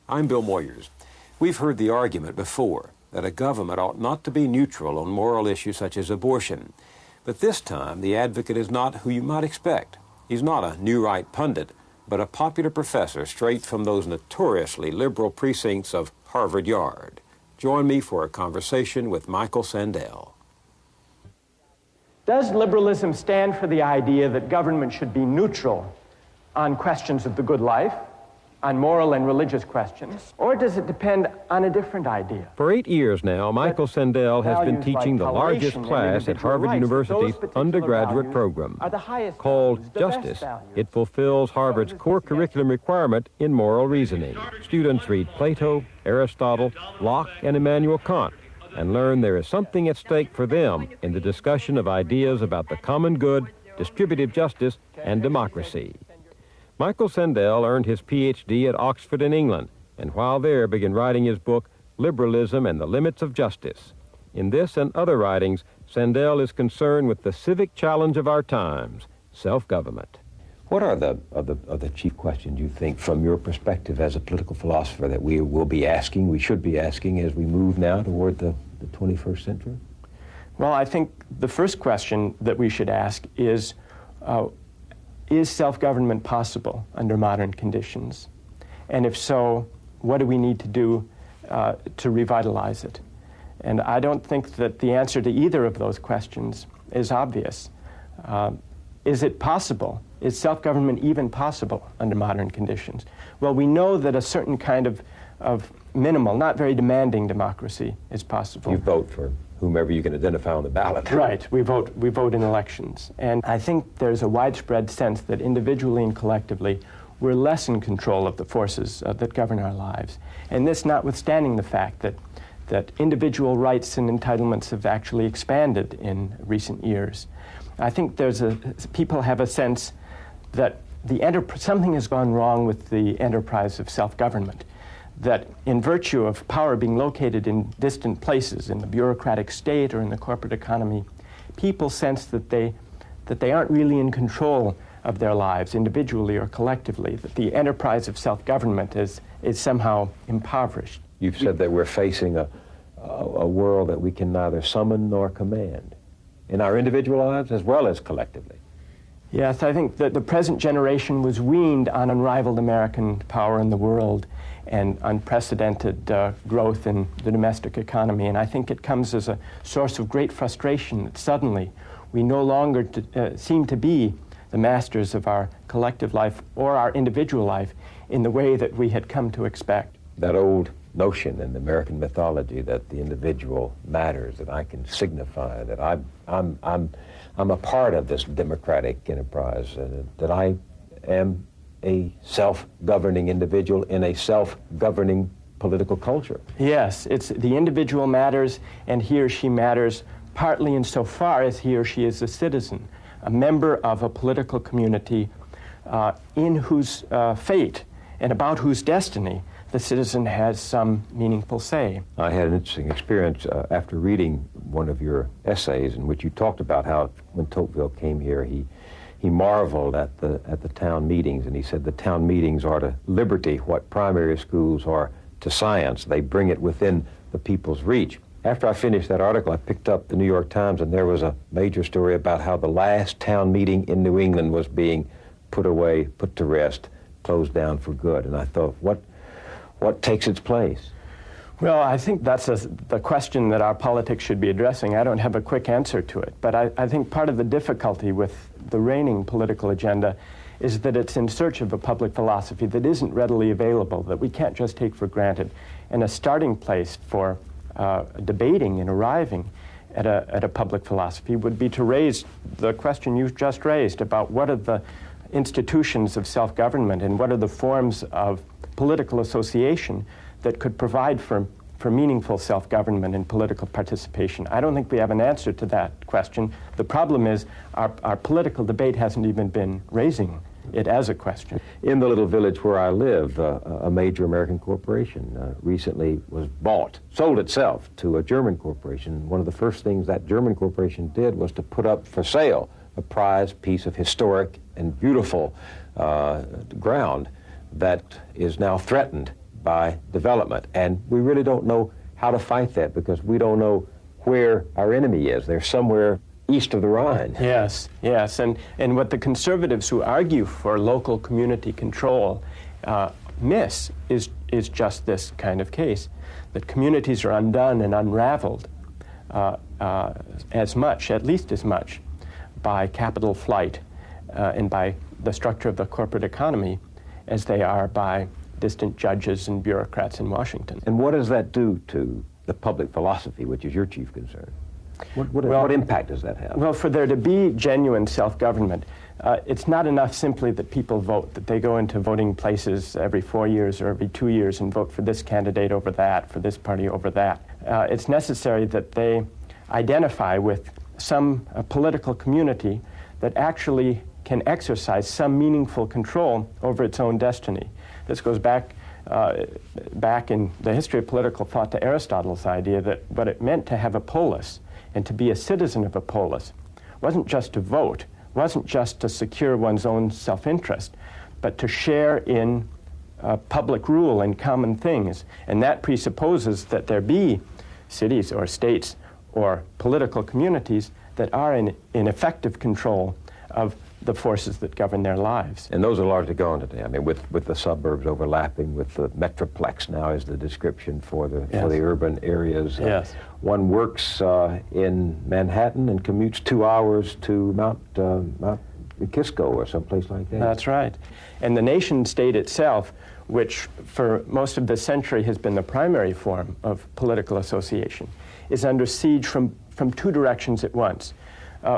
I'm Bill Moyers. We've heard the argument before that a government ought not to be neutral on moral issues such as abortion. But this time, the advocate is not who you might expect. He's not a New Right pundit, but a popular professor straight from those notoriously liberal precincts of Harvard Yard. Join me for a conversation with Michael Sandel. Does liberalism stand for the idea that government should be neutral on questions of the good life, on moral and religious questions, or does it depend on a different idea? For 8 years now, Michael Sandel has been teaching the largest class at Harvard University's undergraduate program. Called Justice, it fulfills Harvard's core curriculum requirement in moral reasoning. Students read Plato, Aristotle, Locke, and Immanuel Kant, and learn there is something at stake for them in the discussion of ideas about the common good, distributive justice, and democracy. Michael Sandel earned his Ph.D. at Oxford in England, and while there began writing his book, Liberalism and the Limits of Justice. In this and other writings, Sandel is concerned with the civic challenge of our times, self-government. What are the chief questions you think, from your perspective as a political philosopher, that we will be asking, we should be asking, as we move now toward the 21st century? Well, I think the first question that we should ask is self-government possible under modern conditions? And if so, what do we need to do to revitalize it? And I don't think that the answer to either of those questions is obvious. Is it possible? Is self-government even possible under modern conditions? Well, we know that a certain kind of minimal, not very demanding democracy is possible. You vote for whomever you can identify on the ballot. Right, we vote in elections. And I think there's a widespread sense that individually and collectively we're less in control of the forces that govern our lives. And this notwithstanding the fact that individual rights and entitlements have actually expanded in recent years. I think people have a sense that something has gone wrong with the enterprise of self-government, that in virtue of power being located in distant places, in the bureaucratic state or in the corporate economy, people sense that they aren't really in control of their lives, individually or collectively, that the enterprise of self-government is somehow impoverished. You've said that we're facing a world that we can neither summon nor command, in our individual lives as well as collectively. Yes, I think that the present generation was weaned on unrivaled American power in the world and unprecedented growth in the domestic economy. And I think it comes as a source of great frustration that suddenly we no longer seem to be the masters of our collective life or our individual life in the way that we had come to expect. That old notion in the American mythology that the individual matters, that I can signify that I'm a part of this democratic enterprise, that I am a self-governing individual in a self-governing political culture. Yes, it's the individual matters, and he or she matters partly insofar as he or she is a citizen, a member of a political community in whose fate and about whose destiny the citizen has some meaningful say. I had an interesting experience after reading one of your essays in which you talked about how when Tocqueville came here, he marveled at the town meetings, and he said the town meetings are to liberty what primary schools are to science. They bring it within the people's reach. After I finished that article, I picked up the New York Times, and there was a major story about how the last town meeting in New England was being put away, put to rest, closed down for good. And I thought, what takes its place? Well, I think that's the question that our politics should be addressing. I don't have a quick answer to it, but I think part of the difficulty with the reigning political agenda is that it's in search of a public philosophy that isn't readily available, that we can't just take for granted. And a starting place for debating and arriving at a public philosophy would be to raise the question you've just raised about what are the institutions of self-government and what are the forms of political association that could provide for meaningful self-government and political participation. I don't think we have an answer to that question. The problem is our political debate hasn't even been raising it as a question. In the little village where I live, a major American corporation recently was sold itself to a German corporation. One of the first things that German corporation did was to put up for sale a prized piece of historic and beautiful ground that is now threatened by development. And we really don't know how to fight that because we don't know where our enemy is. They're somewhere east of the Rhine. Yes, yes. And what the conservatives who argue for local community control miss is just this kind of case, that communities are undone and unraveled at least as much, by capital flight and by the structure of the corporate economy as they are by distant judges and bureaucrats in Washington. And what does that do to the public philosophy, which is your chief concern? What impact does that have? Well, for there to be genuine self-government, it's not enough simply that people vote, that they go into voting places every 4 years or every 2 years and vote for this candidate over that, for this party over that. It's necessary that they identify with some political community that actually can exercise some meaningful control over its own destiny. This goes back in the history of political thought to Aristotle's idea that what it meant to have a polis and to be a citizen of a polis wasn't just to vote, wasn't just to secure one's own self-interest, but to share in public rule and common things. And that presupposes that there be cities or states or political communities that are in effective control of the forces that govern their lives. And those are largely gone today. I mean, with the suburbs overlapping, with the metroplex now is the description for the urban areas. Yes. One works in Manhattan and commutes 2 hours to Mount Kisco or someplace like that. That's right. And the nation state itself, which for most of this century has been the primary form of political association, is under siege from two directions at once.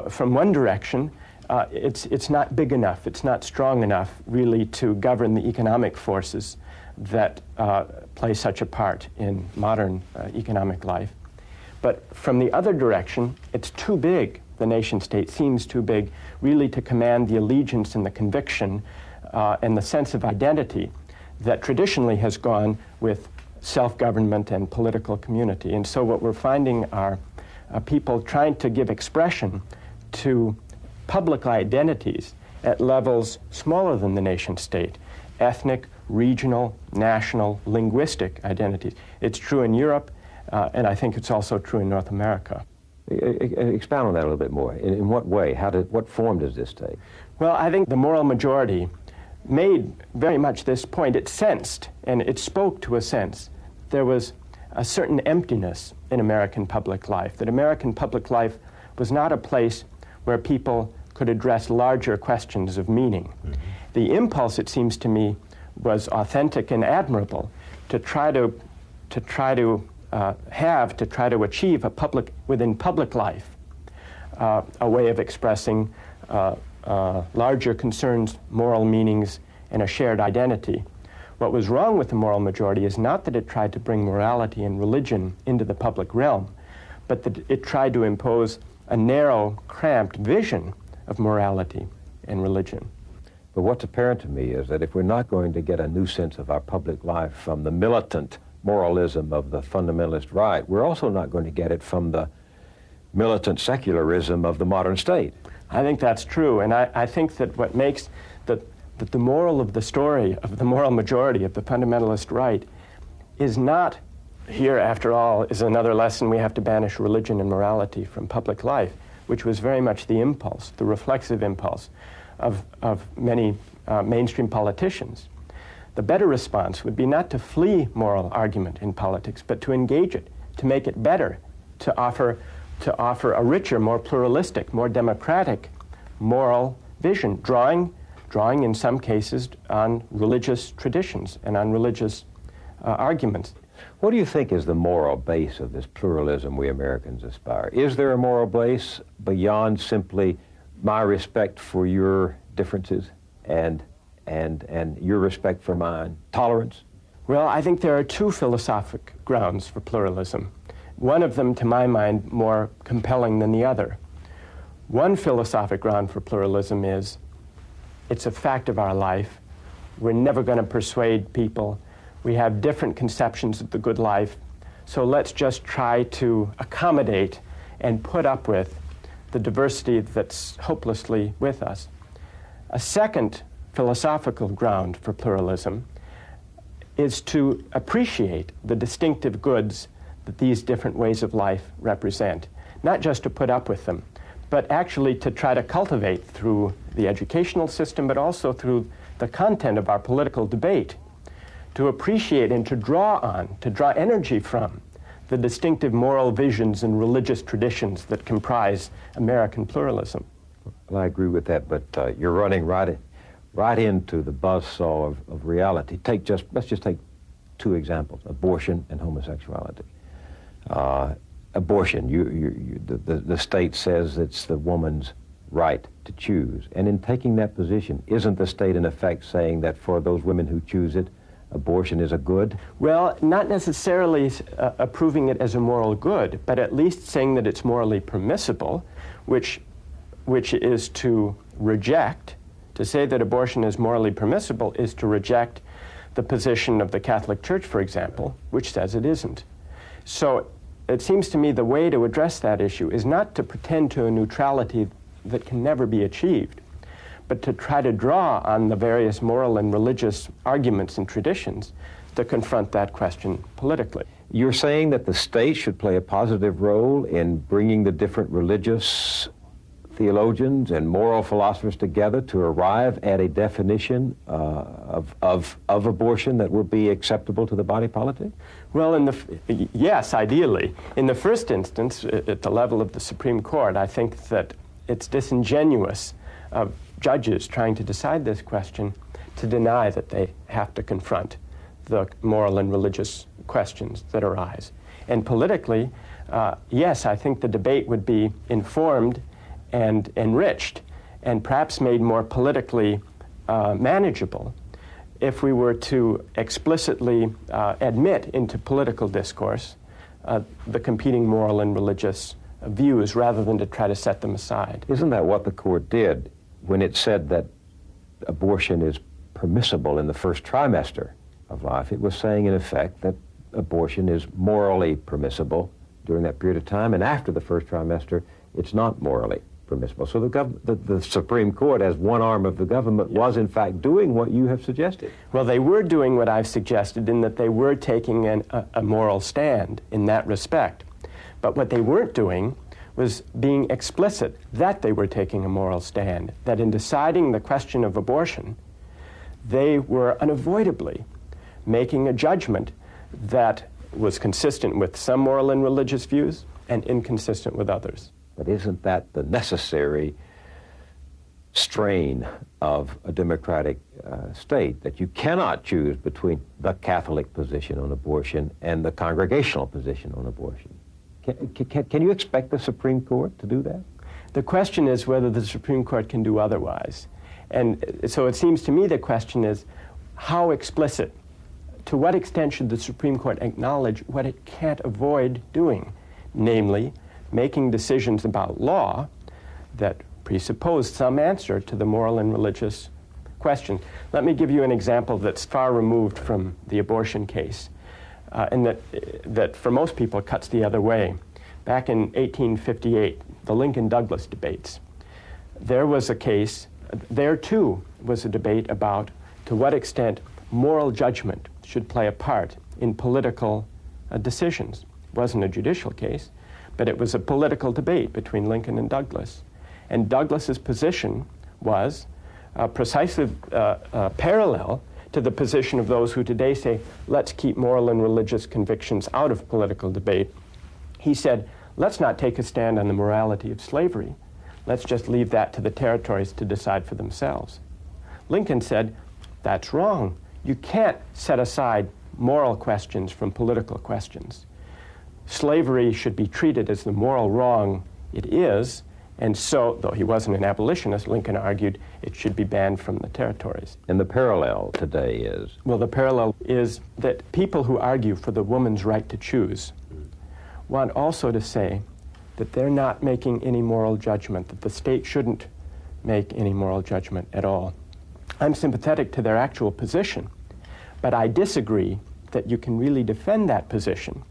From one direction, it's not big enough, it's not strong enough really to govern the economic forces that play such a part in modern economic life. But from the other direction, it's too big. The nation state seems too big really to command the allegiance and the conviction and the sense of identity that traditionally has gone with self-government and political community. And so what we're finding are people trying to give expression to public identities at levels smaller than the nation state, ethnic, regional, national, linguistic identities. It's true in Europe, and I think it's also true in North America. Expound on that a little bit more. In what way? What form does this take? Well, I think the moral majority made very much this point. It sensed, and it spoke to a sense, there was a certain emptiness in American public life, that American public life was not a place where people could address larger questions of meaning. Mm-hmm. The impulse, it seems to me, was authentic and admirable to try to achieve within public life a way of expressing larger concerns, moral meanings, and a shared identity. What was wrong with the moral majority is not that it tried to bring morality and religion into the public realm, but that it tried to impose a narrow, cramped vision of morality and religion. But what's apparent to me is that if we're not going to get a new sense of our public life from the militant moralism of the fundamentalist right, we're also not going to get it from the militant secularism of the modern state. I think that's true, and I think that what makes that the moral of the story of the moral majority of the fundamentalist right is not, here after all is another lesson, we have to banish religion and morality from public life, which was very much the impulse, the reflexive impulse of many mainstream politicians. The better response would be not to flee moral argument in politics, but to engage it, to make it better, to offer a richer, more pluralistic, more democratic moral vision, drawing in some cases on religious traditions and on religious arguments. What do you think is the moral base of this pluralism we Americans aspire? Is there a moral base beyond simply my respect for your differences and your respect for mine? Tolerance? Well, I think there are two philosophic grounds for pluralism. One of them, to my mind, more compelling than the other. One philosophic ground for pluralism is it's a fact of our life. We're never going to persuade people. We have different conceptions of the good life, so let's just try to accommodate and put up with the diversity that's hopelessly with us. A second philosophical ground for pluralism is to appreciate the distinctive goods that these different ways of life represent. Not just to put up with them, but actually to try to cultivate through the educational system, but also through the content of our political debate, to appreciate and to draw on, to draw energy from the distinctive moral visions and religious traditions that comprise American pluralism. Well, I agree with that, but you're running right into the buzzsaw of reality. Let's just take two examples: abortion and homosexuality. Abortion, the state says it's the woman's right to choose, and in taking that position, isn't the state in effect saying that for those women who choose it, abortion is a good? Well, not necessarily approving it as a moral good, but at least saying that it's morally permissible, which is to reject. To say that abortion is morally permissible is to reject the position of the Catholic Church, for example, which says it isn't. So it seems to me the way to address that issue is not to pretend to a neutrality that can never be achieved, but to try to draw on the various moral and religious arguments and traditions to confront that question politically. You're saying that the state should play a positive role in bringing the different religious theologians and moral philosophers together to arrive at a definition of abortion that will be acceptable to the body politic? Well, yes, ideally. In the first instance, at the level of the Supreme Court, I think that it's disingenuous of judges trying to decide this question to deny that they have to confront the moral and religious questions that arise. And politically, yes, I think the debate would be informed and enriched and perhaps made more politically manageable if we were to explicitly admit into political discourse the competing moral and religious views rather than to try to set them aside. Isn't that what the court did when it said that abortion is permissible in the first trimester of life? It was saying, in effect, that abortion is morally permissible during that period of time, and after the first trimester, it's not morally permissible. So the Supreme Court, as one arm of the government, was in fact doing what you have suggested. Well, they were doing what I've suggested in that they were taking a moral stand in that respect. But what they weren't doing was being explicit that they were taking a moral stand, that in deciding the question of abortion, they were unavoidably making a judgment that was consistent with some moral and religious views and inconsistent with others. But isn't that the necessary strain of a democratic state, that you cannot choose between the Catholic position on abortion and the congregational position on abortion? Can you expect the Supreme Court to do that? The question is whether the Supreme Court can do otherwise. And so it seems to me the question is how explicit, to what extent should the Supreme Court acknowledge what it can't avoid doing, namely making decisions about law that presuppose some answer to the moral and religious question. Let me give you an example that's far removed from the abortion case, and that for most people cuts the other way. Back in 1858, the Lincoln-Douglas debates, there was a case, there too was a debate about to what extent moral judgment should play a part in political decisions. It wasn't a judicial case, but it was a political debate between Lincoln and Douglas. And Douglas's position was precisely parallel to the position of those who today say, let's keep moral and religious convictions out of political debate. He said, let's not take a stand on the morality of slavery. Let's just leave that to the territories to decide for themselves. Lincoln said, that's wrong. You can't set aside moral questions from political questions. Slavery should be treated as the moral wrong it is, and so, though he wasn't an abolitionist, Lincoln argued it should be banned from the territories. And the parallel today is? Well, the parallel is that people who argue for the woman's right to choose want also to say that they're not making any moral judgment, that the state shouldn't make any moral judgment at all. I'm sympathetic to their actual position, but I disagree that you can really defend that position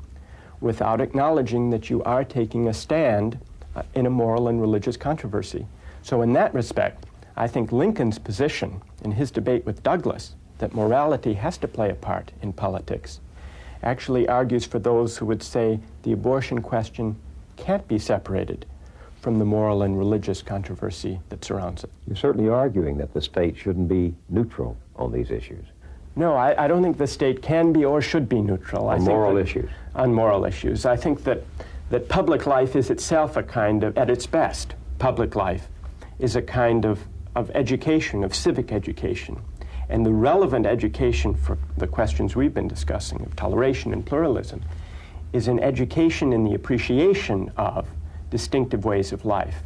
without acknowledging that you are taking a stand in a moral and religious controversy. So in that respect, I think Lincoln's position in his debate with Douglas that morality has to play a part in politics, actually argues for those who would say the abortion question can't be separated from the moral and religious controversy that surrounds it. You're certainly arguing that the state shouldn't be neutral on these issues. No, I don't think the state can be or should be neutral. On moral issues? On moral issues. I think that public life is itself a kind of, at its best, public life is a kind of education, of civic education. And the relevant education for the questions we've been discussing of toleration and pluralism is an education in the appreciation of distinctive ways of life.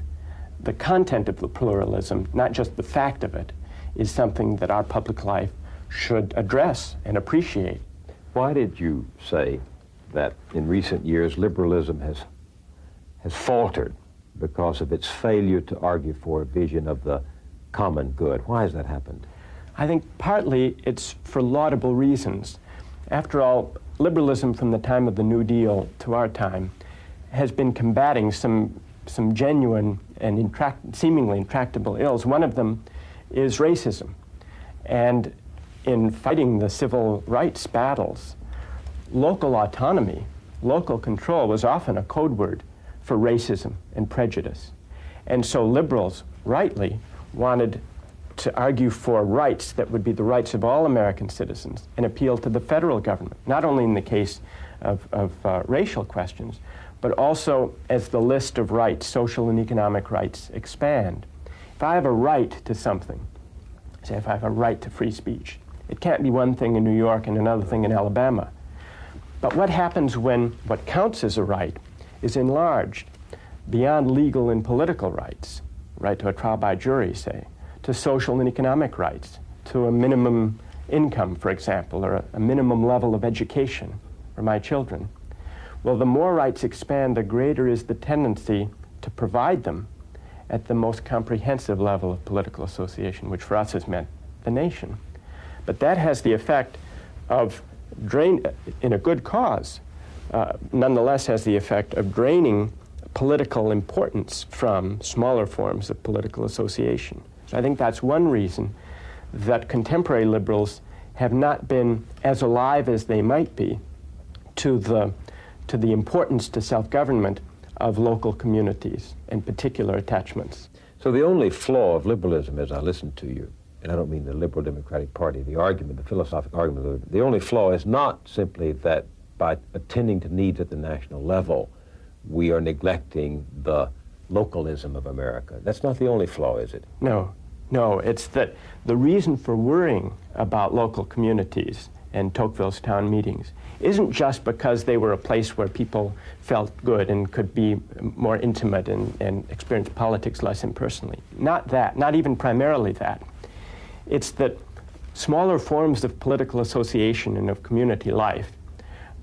The content of the pluralism, not just the fact of it, is something that our public life should address and appreciate. Why did you say that in recent years liberalism has faltered because of its failure to argue for a vision of the common good? Why has that happened? I think partly it's for laudable reasons. After all, liberalism from the time of the New Deal to our time has been combating some genuine and seemingly intractable ills. One of them is racism. And in fighting the civil rights battles, local autonomy, local control was often a code word for racism and prejudice. And so liberals, rightly, wanted to argue for rights that would be the rights of all American citizens and appeal to the federal government, not only in the case of racial questions, but also as the list of rights, social and economic rights, expand. If I have a right to something, say if I have a right to free speech, it can't be one thing in New York and another thing in Alabama. But what happens when what counts as a right is enlarged beyond legal and political rights, right to a trial by jury, say, to social and economic rights, to a minimum income, for example, or a minimum level of education for my children? Well, the more rights expand, the greater is the tendency to provide them at the most comprehensive level of political association, which for us has meant the nation. But that has the effect of in a good cause, nonetheless has the effect of draining political importance from smaller forms of political association. So I think that's one reason that contemporary liberals have not been as alive as they might be to the importance to self-government of local communities and particular attachments. So the only flaw of liberalism, as I listen to you, and I don't mean the Liberal Democratic Party, the argument, the philosophical argument, the only flaw is not simply that by attending to needs at the national level, we are neglecting the localism of America. That's not the only flaw, is it? No, it's that the reason for worrying about local communities and Tocqueville's town meetings isn't just because they were a place where people felt good and could be more intimate and experience politics less impersonally. Not that, not even primarily that. It's that smaller forms of political association and of community life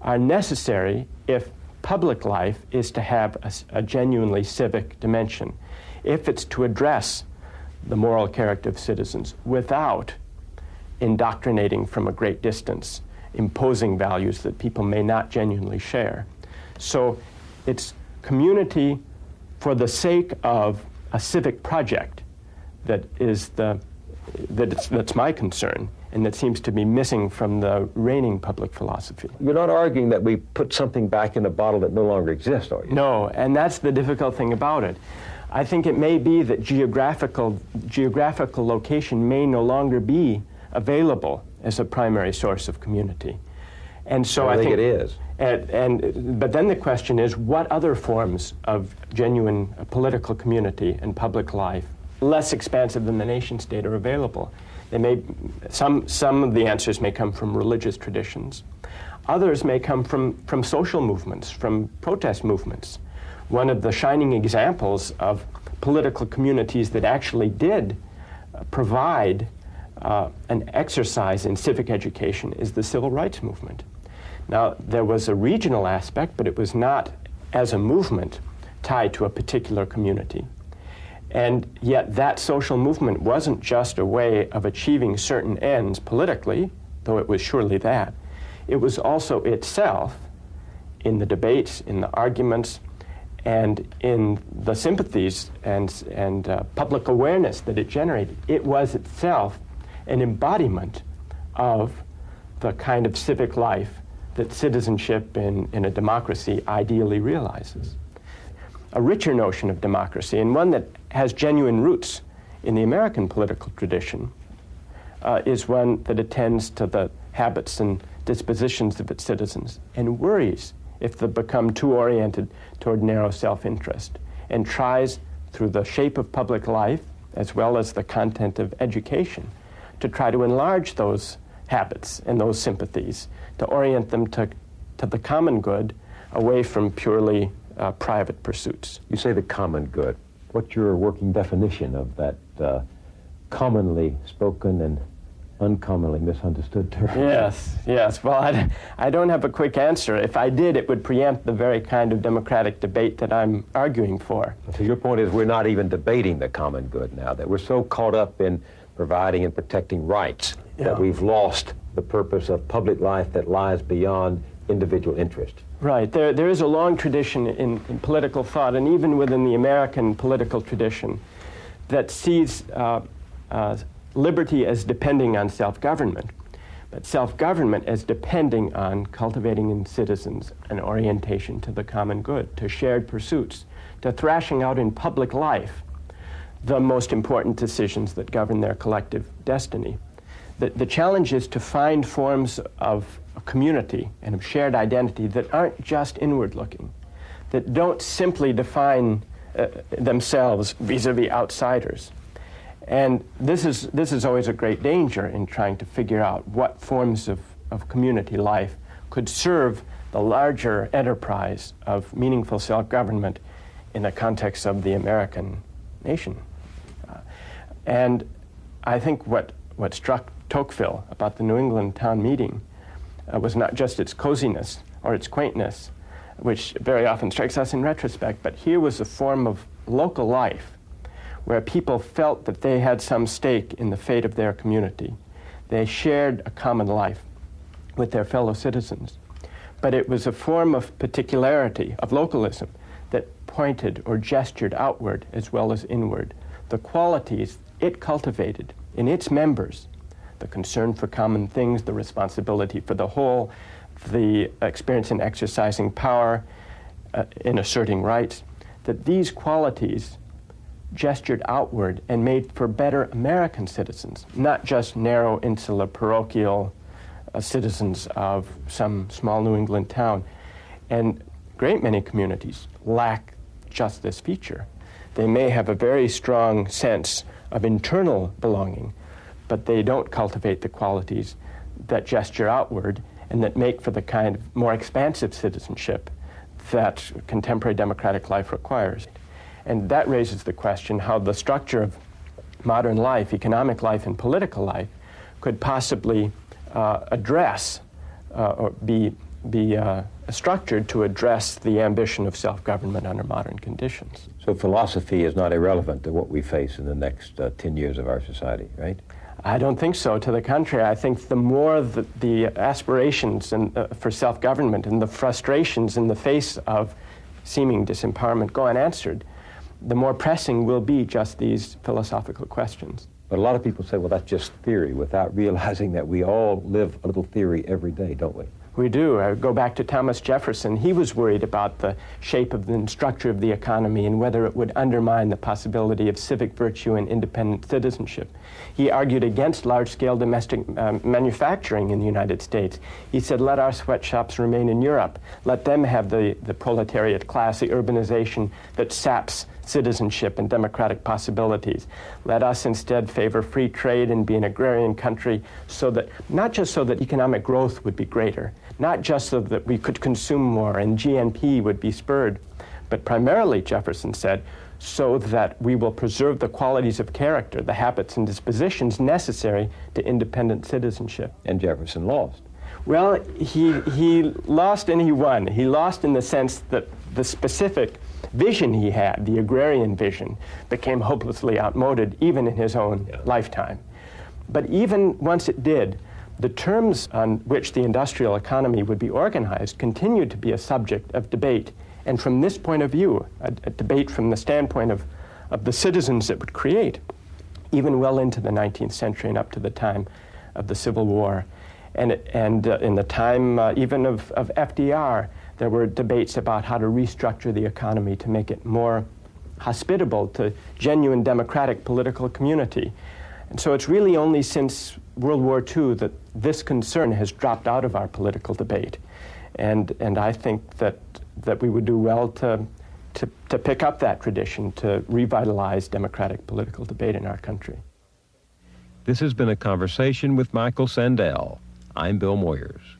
are necessary if public life is to have a genuinely civic dimension, if it's to address the moral character of citizens without indoctrinating from a great distance, imposing values that people may not genuinely share. So it's community for the sake of a civic project that's my concern, and that seems to be missing from the reigning public philosophy. You're not arguing that we put something back in a bottle that no longer exists, are you? No, and that's the difficult thing about it. I think it may be that geographical location may no longer be available as a primary source of community. And so I think it is. But then the question is, what other forms of genuine political community and public life, less expansive than the nation state, are available? Some of the answers may come from religious traditions. Others may come from social movements, from protest movements. One of the shining examples of political communities that actually did provide an exercise in civic education is the civil rights movement. Now, there was a regional aspect, but it was not, as a movement, tied to a particular community. And yet that social movement wasn't just a way of achieving certain ends politically, though it was surely that. It was also itself, in the debates, in the arguments, and in the sympathies and public awareness that it generated, it was itself an embodiment of the kind of civic life that citizenship in a democracy ideally realizes. A richer notion of democracy, and one that has genuine roots in the American political tradition, is one that attends to the habits and dispositions of its citizens and worries if they become too oriented toward narrow self-interest, and tries through the shape of public life as well as the content of education to try to enlarge those habits and those sympathies, to orient them to the common good away from purely private pursuits. You say the common good. What's your working definition of that commonly spoken and uncommonly misunderstood term? Yes. Well, I don't have a quick answer. If I did, it would preempt the very kind of democratic debate that I'm arguing for. So your point is we're not even debating the common good now, that we're so caught up in providing and protecting rights that we've lost the purpose of public life that lies beyond individual interest. Right. There is a long tradition in political thought, and even within the American political tradition, that sees liberty as depending on self-government, but self-government as depending on cultivating in citizens an orientation to the common good, to shared pursuits, to thrashing out in public life the most important decisions that govern their collective destiny. The challenge is to find forms of community and of shared identity that aren't just inward-looking, that don't simply define themselves vis-a-vis outsiders. And this is always a great danger in trying to figure out what forms of community life could serve the larger enterprise of meaningful self-government in the context of the American nation. And I think what struck Tocqueville about the New England town meeting was not just its coziness or its quaintness, which very often strikes us in retrospect, but here was a form of local life where people felt that they had some stake in the fate of their community. They shared a common life with their fellow citizens. But it was a form of particularity, of localism, that pointed or gestured outward as well as inward. The qualities it cultivated in its members, the concern for common things, the responsibility for the whole, the experience in exercising power, in asserting rights, that these qualities gestured outward and made for better American citizens, not just narrow, insular, parochial citizens of some small New England town. And a great many communities lack just this feature. They may have a very strong sense of internal belonging, but they don't cultivate the qualities that gesture outward and that make for the kind of more expansive citizenship that contemporary democratic life requires. And that raises the question how the structure of modern life, economic life and political life, could possibly address or be structured to address the ambition of self-government under modern conditions. So philosophy is not irrelevant to what we face in the next 10 years of our society, right? I don't think so. To the contrary, I think the more the aspirations for self-government and the frustrations in the face of seeming disempowerment go unanswered, the more pressing will be just these philosophical questions. But a lot of people say, well, that's just theory, without realizing that we all live a little theory every day, don't we? We do. I go back to Thomas Jefferson. He was worried about the shape of the structure of the economy and whether it would undermine the possibility of civic virtue and independent citizenship. He argued against large-scale domestic manufacturing in the United States. He said, let our sweatshops remain in Europe. Let them have the proletariat class, the urbanization that saps citizenship and democratic possibilities. Let us instead favor free trade and be an agrarian country, so that, not just so that economic growth would be greater, not just so that we could consume more and GNP would be spurred, but primarily, Jefferson said, so that we will preserve the qualities of character, the habits and dispositions necessary to independent citizenship. And Jefferson lost. Well, he lost and he won. He lost in the sense that the specific vision he had, the agrarian vision, became hopelessly outmoded even in his own lifetime. But even once it did, the terms on which the industrial economy would be organized continued to be a subject of debate. And from this point of view, a debate from the standpoint of the citizens it would create, even well into the 19th century and up to the time of the Civil War. And in the time even of FDR, there were debates about how to restructure the economy to make it more hospitable to genuine democratic political community. And so it's really only since World War II that this concern has dropped out of our political debate. And I think that we would do well to pick up that tradition, to revitalize democratic political debate in our country. This has been a conversation with Michael Sandel. I'm Bill Moyers.